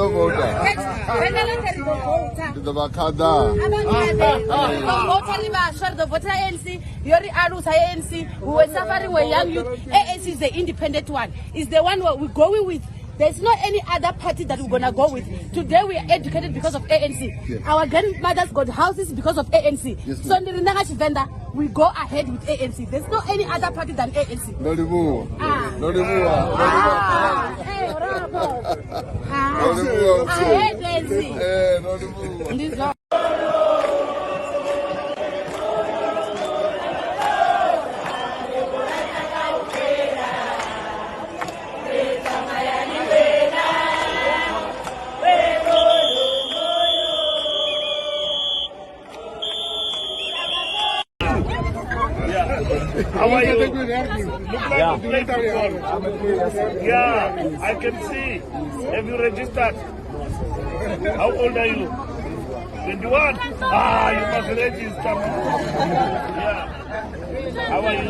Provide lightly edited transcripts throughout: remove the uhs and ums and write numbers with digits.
voter. The Bakada. The voter ANC, Yori Arus ANC, who were suffering were young youth. ANC is the independent one. Is the one we're going with. There's not any other party that we're gonna go with. Today we are educated because of ANC. Yes. Our grandmothers got houses because of ANC. Yes, so we go ahead with ANC. There's no any other party than ANC. No the move. No the move. Hey, Rambo. No the move. I hate ANC. No the move. How are you? Look like you play football. Yeah, I can see. Have you registered? How old are you? 21? Ah, you must register. Yeah. How are you?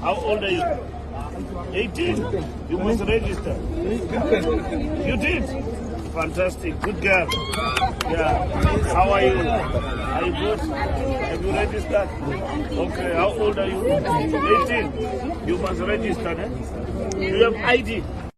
How old are you? 18? You must register. You did? Fantastic. Good girl. Yeah. How are you? Are you good? Have you registered? Okay. How old are you? 18. You must register. Eh? Do you have ID?